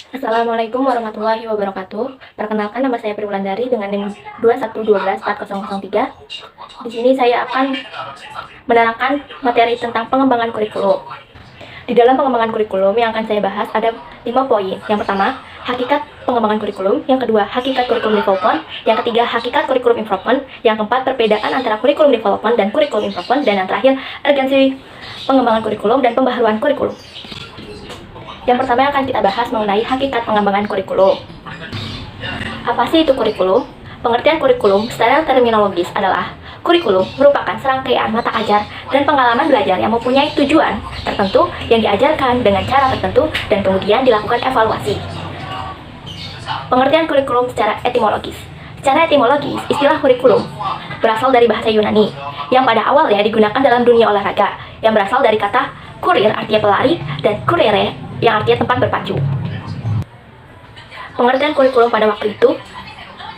Assalamualaikum warahmatullahi wabarakatuh. Perkenalkan, nama saya Pri Wulandari dengan NIM 21124003. Di sini saya akan menerangkan materi tentang pengembangan kurikulum. Di dalam pengembangan kurikulum yang akan saya bahas ada 5 poin. Yang pertama, hakikat pengembangan kurikulum. Yang kedua, hakikat kurikulum development. Yang ketiga, hakikat kurikulum improvement. Yang keempat, perbedaan antara kurikulum development dan kurikulum improvement. Dan yang terakhir, urgensi pengembangan kurikulum dan pembaharuan kurikulum. Yang pertama yang akan kita bahas mengenai hakikat pengembangan kurikulum. Apa sih itu kurikulum? Pengertian kurikulum secara terminologis adalah kurikulum merupakan serangkaian mata ajar dan pengalaman belajar yang mempunyai tujuan tertentu yang diajarkan dengan cara tertentu dan kemudian dilakukan evaluasi. Pengertian kurikulum secara etimologis. Secara etimologis, istilah kurikulum berasal dari bahasa Yunani yang pada awalnya digunakan dalam dunia olahraga yang berasal dari kata kurir artinya pelari dan kurere yang artinya tempat berpacu. Pengertian kurikulum pada waktu itu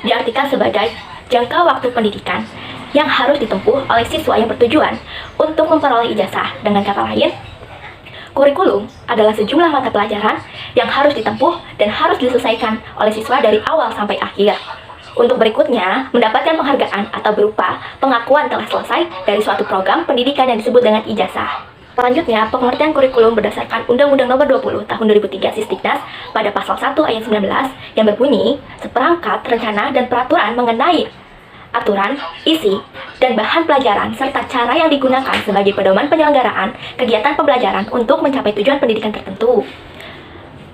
diartikan sebagai jangka waktu pendidikan yang harus ditempuh oleh siswa yang bertujuan untuk memperoleh ijazah. Dengan kata lain, kurikulum adalah sejumlah mata pelajaran yang harus ditempuh dan harus diselesaikan oleh siswa dari awal sampai akhir. Untuk berikutnya, mendapatkan penghargaan atau berupa pengakuan telah selesai dari suatu program pendidikan yang disebut dengan ijazah. Selanjutnya, pengertian kurikulum berdasarkan Undang-Undang Nomor 20 Tahun 2003 Sisdiknas pada pasal 1 ayat 19 yang berbunyi, seperangkat rencana dan peraturan mengenai aturan, isi, dan bahan pelajaran serta cara yang digunakan sebagai pedoman penyelenggaraan kegiatan pembelajaran untuk mencapai tujuan pendidikan tertentu.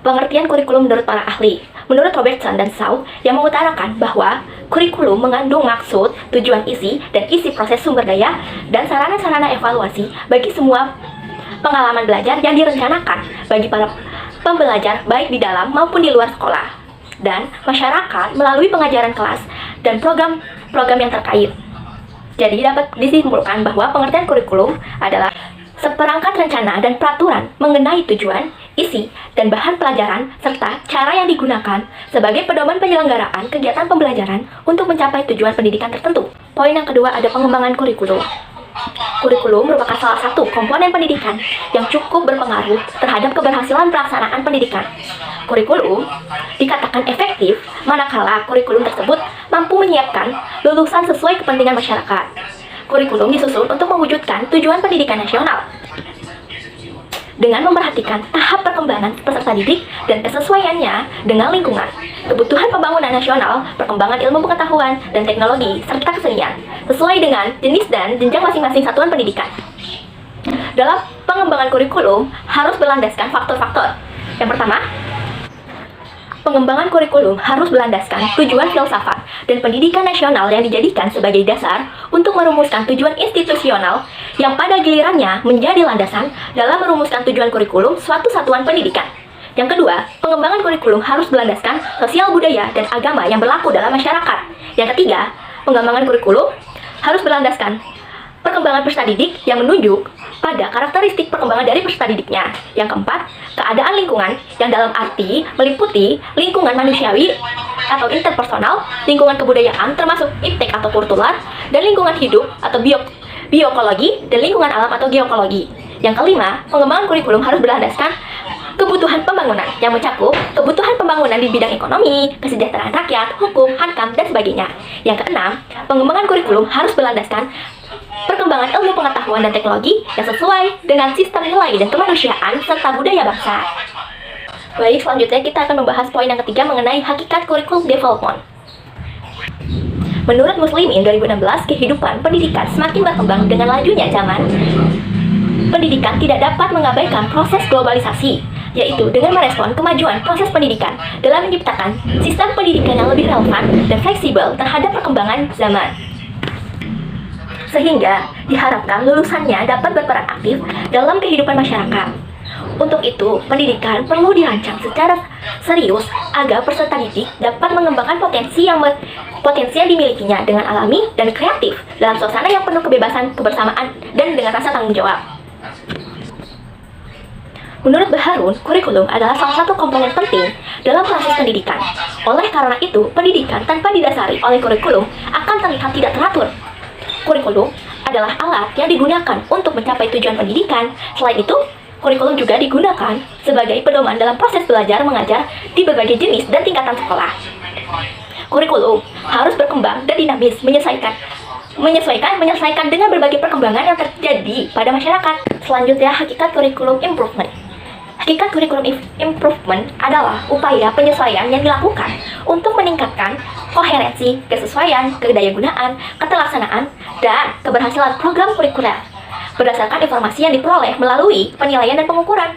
Pengertian kurikulum menurut para ahli. Menurut Robertson dan Shaw yang mengutarakan bahwa kurikulum mengandung maksud, tujuan isi, dan isi proses sumber daya dan sarana-sarana evaluasi bagi semua pengalaman belajar yang direncanakan bagi para pembelajar baik di dalam maupun di luar sekolah dan masyarakat melalui pengajaran kelas dan program-program yang terkait. Jadi dapat disimpulkan bahwa pengertian kurikulum adalah seperangkat rencana dan peraturan mengenai tujuan, isi, dan bahan pelajaran serta cara yang digunakan sebagai pedoman penyelenggaraan kegiatan pembelajaran untuk mencapai tujuan pendidikan tertentu. Poin yang kedua ada pengembangan kurikulum. Kurikulum merupakan salah satu komponen pendidikan yang cukup berpengaruh terhadap keberhasilan pelaksanaan pendidikan. Kurikulum dikatakan efektif manakala kurikulum tersebut mampu menyiapkan lulusan sesuai kepentingan masyarakat. Kurikulum disusun untuk mewujudkan tujuan pendidikan nasional dengan memperhatikan tahap perkembangan peserta didik dan kesesuaiannya dengan lingkungan, kebutuhan pembangunan nasional, perkembangan ilmu pengetahuan dan teknologi, serta kesenian, sesuai dengan jenis dan jenjang masing-masing satuan pendidikan. Dalam pengembangan kurikulum harus berlandaskan faktor-faktor. Yang pertama, pengembangan kurikulum harus berlandaskan tujuan filsafat dan pendidikan nasional yang dijadikan sebagai dasar untuk merumuskan tujuan institusional yang pada gilirannya menjadi landasan dalam merumuskan tujuan kurikulum suatu satuan pendidikan. Yang kedua, pengembangan kurikulum harus berlandaskan sosial budaya dan agama yang berlaku dalam masyarakat. Yang ketiga, pengembangan kurikulum harus berlandaskan perkembangan peserta didik yang menunjuk pada karakteristik perkembangan dari peserta didiknya. Yang keempat, keadaan lingkungan yang dalam arti meliputi lingkungan manusiawi atau interpersonal, lingkungan kebudayaan termasuk iptek atau kultural, dan lingkungan hidup atau biokologi, dan lingkungan alam atau geokologi. Yang kelima, pengembangan kurikulum harus berlandaskan kebutuhan pembangunan yang mencakup kebutuhan pembangunan di bidang ekonomi, kesejahteraan rakyat, hukum, hankam, dan sebagainya. Yang keenam, pengembangan kurikulum harus berlandaskan perkembangan ilmu pengetahuan dan teknologi yang sesuai dengan sistem nilai dan kemanusiaan serta budaya bangsa. Baik, selanjutnya kita akan membahas poin yang ketiga mengenai hakikat kurikulum development. Menurut Muslimin 2016, kehidupan pendidikan semakin berkembang dengan lajunya zaman. Pendidikan tidak dapat mengabaikan proses globalisasi, yaitu dengan merespon kemajuan proses pendidikan dalam menciptakan sistem pendidikan yang lebih relevan dan fleksibel terhadap perkembangan zaman. Sehingga diharapkan lulusannya dapat berperan aktif dalam kehidupan masyarakat. Untuk itu, pendidikan perlu dirancang secara serius agar peserta didik dapat mengembangkan potensi yang dimilikinya dengan alami dan kreatif dalam suasana yang penuh kebebasan, kebersamaan, dan dengan rasa tanggung jawab. Menurut Baharun, kurikulum adalah salah satu komponen penting dalam proses pendidikan. Oleh karena itu, pendidikan tanpa didasari oleh kurikulum akan terlihat tidak teratur. Kurikulum adalah alat yang digunakan untuk mencapai tujuan pendidikan. Selain itu, Kurikulum juga digunakan sebagai pedoman dalam proses belajar mengajar di berbagai jenis dan tingkatan sekolah. Kurikulum harus berkembang dan dinamis, menyelesaikan dengan berbagai perkembangan yang terjadi pada masyarakat. Selanjutnya, hakikat kurikulum improvement. Hakikat kurikulum improvement adalah upaya penyesuaian yang dilakukan untuk meningkatkan koherensi, kesesuaian, kedayagunaan, keterlaksanaan, dan keberhasilan program kurikuler berdasarkan informasi yang diperoleh melalui penilaian dan pengukuran.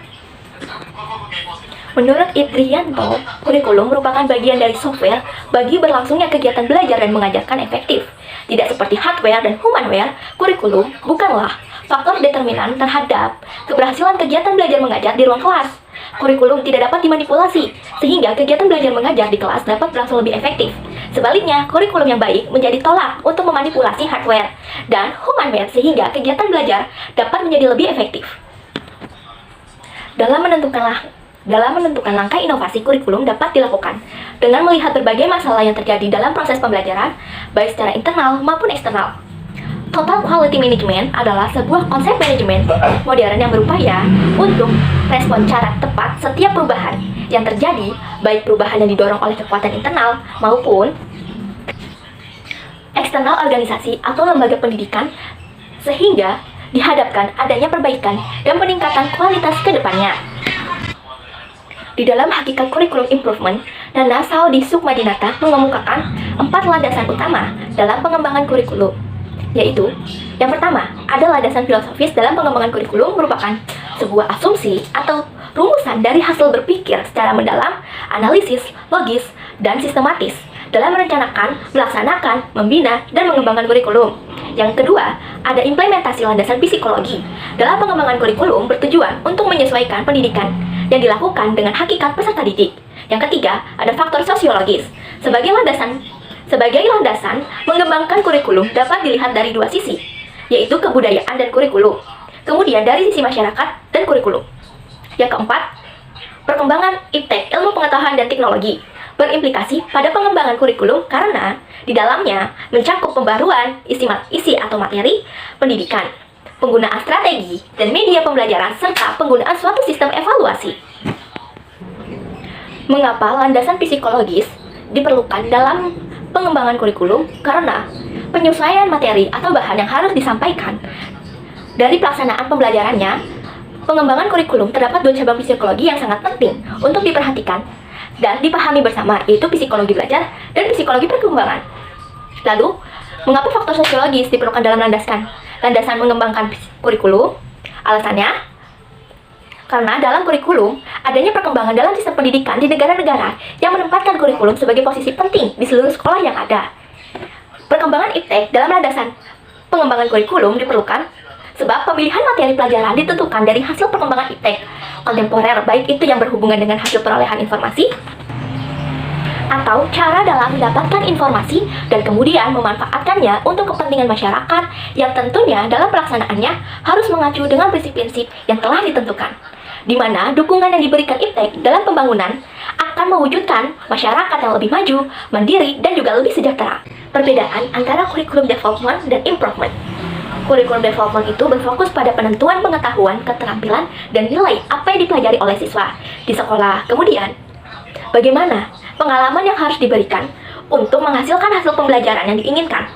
Menurut Idrianto, kurikulum merupakan bagian dari software bagi berlangsungnya kegiatan belajar dan mengajarkan efektif. Tidak seperti hardware dan humanware, kurikulum bukanlah faktor determinan terhadap keberhasilan kegiatan belajar mengajar di ruang kelas. Kurikulum tidak dapat dimanipulasi, sehingga kegiatan belajar mengajar di kelas dapat berlangsung lebih efektif. Sebaliknya, kurikulum yang baik menjadi tolak untuk memanipulasi hardware dan humanware sehingga kegiatan belajar dapat menjadi lebih efektif. Dalam menentukan langkah inovasi, kurikulum dapat dilakukan dengan melihat berbagai masalah yang terjadi dalam proses pembelajaran, baik secara internal maupun eksternal. Total Quality Management adalah sebuah konsep manajemen modern yang berupaya untuk respon cara tepat setiap perubahan yang terjadi, baik perubahan yang didorong oleh kekuatan internal maupun eksternal organisasi atau lembaga pendidikan, sehingga dihadapkan adanya perbaikan dan peningkatan kualitas ke depannya. Di dalam hakikat kurikulum improvement, Nana Saudi Sukmadinata mengemukakan 4 landasan utama dalam pengembangan kurikulum, yaitu yang pertama, ada landasan filosofis dalam pengembangan kurikulum merupakan sebuah asumsi atau rumusan dari hasil berpikir secara mendalam, analisis, logis, dan sistematis dalam merencanakan, melaksanakan, membina, dan mengembangkan kurikulum. Yang kedua, ada implementasi landasan psikologi dalam pengembangan kurikulum bertujuan untuk menyesuaikan pendidikan yang dilakukan dengan hakikat peserta didik. Yang ketiga, ada faktor sosiologis. Sebagai landasan, mengembangkan kurikulum dapat dilihat dari dua sisi, yaitu kebudayaan dan kurikulum. Kemudian dari sisi masyarakat dan kurikulum. Yang keempat, perkembangan iptek, ilmu pengetahuan dan teknologi, berimplikasi pada pengembangan kurikulum karena di dalamnya mencakup pembaruan isi atau materi pendidikan, penggunaan strategi dan media pembelajaran, serta penggunaan suatu sistem evaluasi. Mengapa landasan psikologis diperlukan dalam pengembangan kurikulum? Karena penyesuaian materi atau bahan yang harus disampaikan dari pelaksanaan pembelajarannya, pengembangan kurikulum terdapat 2 cabang psikologi yang sangat penting untuk diperhatikan dan dipahami bersama, yaitu psikologi belajar dan psikologi perkembangan. Lalu, mengapa faktor sosiologis diperlukan dalam landasan mengembangkan kurikulum? Alasannya, karena dalam kurikulum adanya perkembangan dalam sistem pendidikan di negara-negara yang menempatkan kurikulum sebagai posisi penting di seluruh sekolah yang ada. Perkembangan iptek dalam landasan pengembangan kurikulum diperlukan sebab pemilihan materi pelajaran ditentukan dari hasil perkembangan iptek kontemporer, baik itu yang berhubungan dengan hasil perolehan informasi atau cara dalam mendapatkan informasi dan kemudian memanfaatkannya untuk kepentingan masyarakat yang tentunya dalam pelaksanaannya harus mengacu dengan prinsip-prinsip yang telah ditentukan, di mana dukungan yang diberikan iptek dalam pembangunan akan mewujudkan masyarakat yang lebih maju, mandiri, dan juga lebih sejahtera. Perbedaan antara kurikulum development dan improvement. Kurikulum development itu berfokus pada penentuan pengetahuan, keterampilan, dan nilai apa yang dipelajari oleh siswa di sekolah. Kemudian, bagaimana pengalaman yang harus diberikan untuk menghasilkan hasil pembelajaran yang diinginkan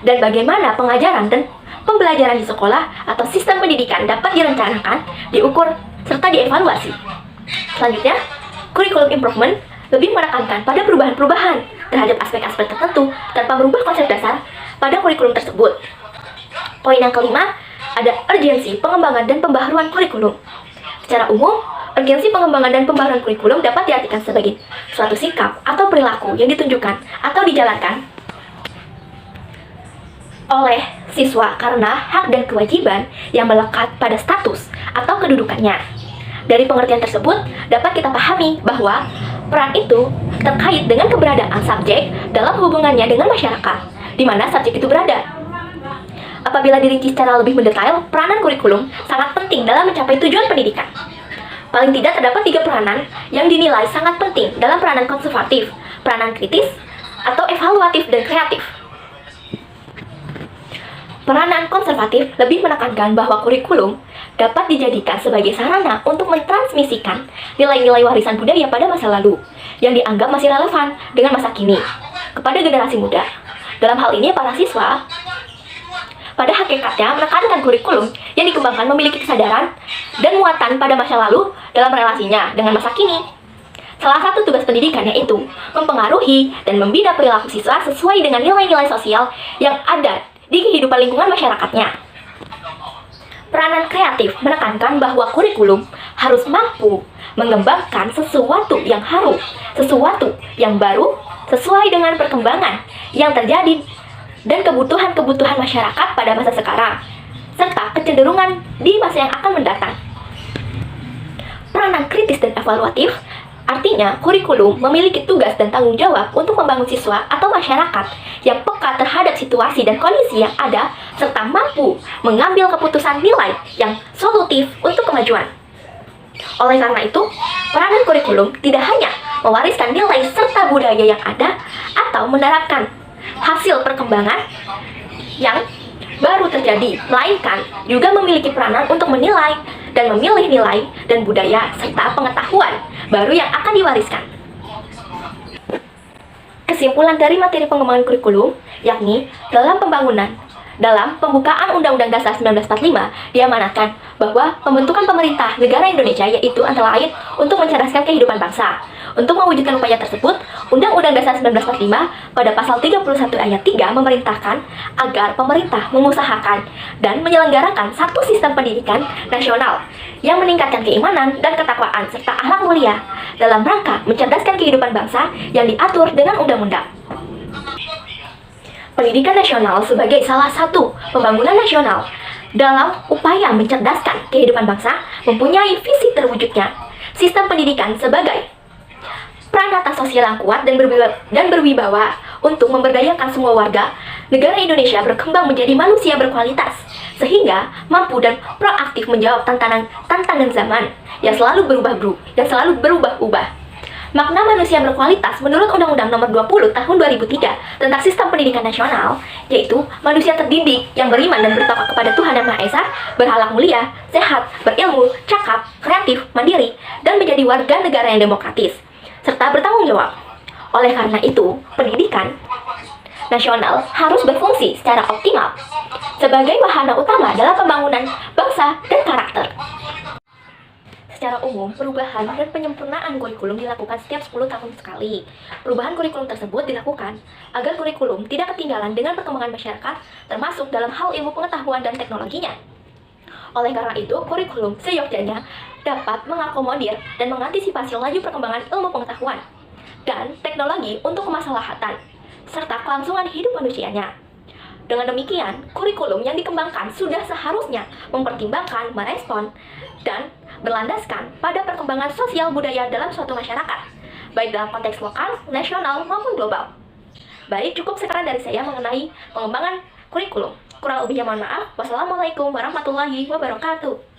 dan bagaimana pengajaran dan pembelajaran di sekolah atau sistem pendidikan dapat direncanakan, diukur, serta dievaluasi. Selanjutnya, kurikulum improvement lebih menekankan pada perubahan-perubahan terhadap aspek-aspek tertentu tanpa merubah konsep dasar pada kurikulum tersebut. Poin yang kelima, ada urgensi pengembangan dan pembaharuan kurikulum. Secara umum, urgensi pengembangan dan pembaharuan kurikulum dapat diartikan sebagai suatu sikap atau perilaku yang ditunjukkan atau dijalankan oleh siswa karena hak dan kewajiban yang melekat pada status atau kedudukannya. Dari pengertian tersebut, dapat kita pahami bahwa peran itu terkait dengan keberadaan subjek dalam hubungannya dengan masyarakat, di mana subjek itu berada. Apabila dirinci secara lebih mendetail, peranan kurikulum sangat penting dalam mencapai tujuan pendidikan. Paling tidak terdapat 3 peranan yang dinilai sangat penting dalam peranan konservatif, peranan kritis, atau evaluatif dan kreatif. Peranan konservatif lebih menekankan bahwa kurikulum dapat dijadikan sebagai sarana untuk mentransmisikan nilai-nilai warisan budaya pada masa lalu yang dianggap masih relevan dengan masa kini kepada generasi muda. Dalam hal ini, para siswa pada hakikatnya menekankan kurikulum yang dikembangkan memiliki kesadaran dan muatan pada masa lalu dalam relasinya dengan masa kini. Salah satu tugas pendidikan yaitu mempengaruhi dan membina perilaku siswa sesuai dengan nilai-nilai sosial yang ada di kehidupan lingkungan masyarakatnya. Peranan kreatif menekankan bahwa kurikulum harus mampu mengembangkan sesuatu yang haru, sesuatu yang baru, sesuai dengan perkembangan yang terjadi dan kebutuhan-kebutuhan masyarakat pada masa sekarang, serta kecenderungan di masa yang akan mendatang. Peranan kritis dan evaluatif artinya kurikulum memiliki tugas dan tanggung jawab untuk membangun siswa atau masyarakat yang peka terhadap situasi dan kondisi yang ada, serta mampu mengambil keputusan nilai yang solutif untuk kemajuan. Oleh karena itu, peranan kurikulum tidak hanya mewariskan nilai serta budaya yang ada atau menerapkan hasil perkembangan yang baru terjadi, melainkan juga memiliki peranan untuk menilai dan memilih nilai dan budaya serta pengetahuan baru yang akan diwariskan. Kesimpulan dari materi pengembangan kurikulum, yakni dalam pembukaan Undang-Undang Dasar 1945 diamanatkan bahwa pembentukan pemerintah negara Indonesia yaitu antara lain untuk mencerdaskan kehidupan bangsa. Untuk mewujudkan upaya tersebut, Undang-Undang Dasar 1945 pada pasal 31 ayat 3 memerintahkan agar pemerintah mengusahakan dan menyelenggarakan satu sistem pendidikan nasional yang meningkatkan keimanan dan ketakwaan serta akhlak mulia dalam rangka mencerdaskan kehidupan bangsa yang diatur dengan undang-undang. Pendidikan nasional sebagai salah satu pembangunan nasional dalam upaya mencerdaskan kehidupan bangsa mempunyai visi terwujudnya sistem pendidikan sebagai peranata sosial yang kuat dan berwibawa untuk memberdayakan semua warga negara Indonesia berkembang menjadi manusia berkualitas, sehingga mampu dan proaktif menjawab tantangan zaman yang selalu berubah-ubah. Makna manusia berkualitas menurut Undang-Undang Nomor 20 Tahun 2003 tentang Sistem Pendidikan Nasional, yaitu manusia terdidik yang beriman dan bertakwa kepada Tuhan Yang Maha Esa, berakhlak mulia, sehat, berilmu, cakap, kreatif, mandiri, dan menjadi warga negara yang demokratis serta bertanggung jawab. Oleh karena itu, pendidikan nasional harus berfungsi secara optimal sebagai wahana utama dalam pembangunan bangsa dan karakter. Secara umum, perubahan dan penyempurnaan kurikulum dilakukan setiap 10 tahun sekali. Perubahan kurikulum tersebut dilakukan agar kurikulum tidak ketinggalan dengan perkembangan masyarakat, termasuk dalam hal ilmu pengetahuan dan teknologinya. Oleh karena itu, kurikulum seyogyanya dapat mengakomodir dan mengantisipasi laju perkembangan ilmu pengetahuan dan teknologi untuk kemaslahatan serta kelangsungan hidup manusianya. Dengan demikian, kurikulum yang dikembangkan sudah seharusnya mempertimbangkan, merespon, dan berlandaskan pada perkembangan sosial budaya dalam suatu masyarakat, baik dalam konteks lokal, nasional, maupun global. Baik, cukup sekarang dari saya mengenai pengembangan kurikulum. Kurang lebihnya mohon maaf. Wassalamualaikum warahmatullahi wabarakatuh.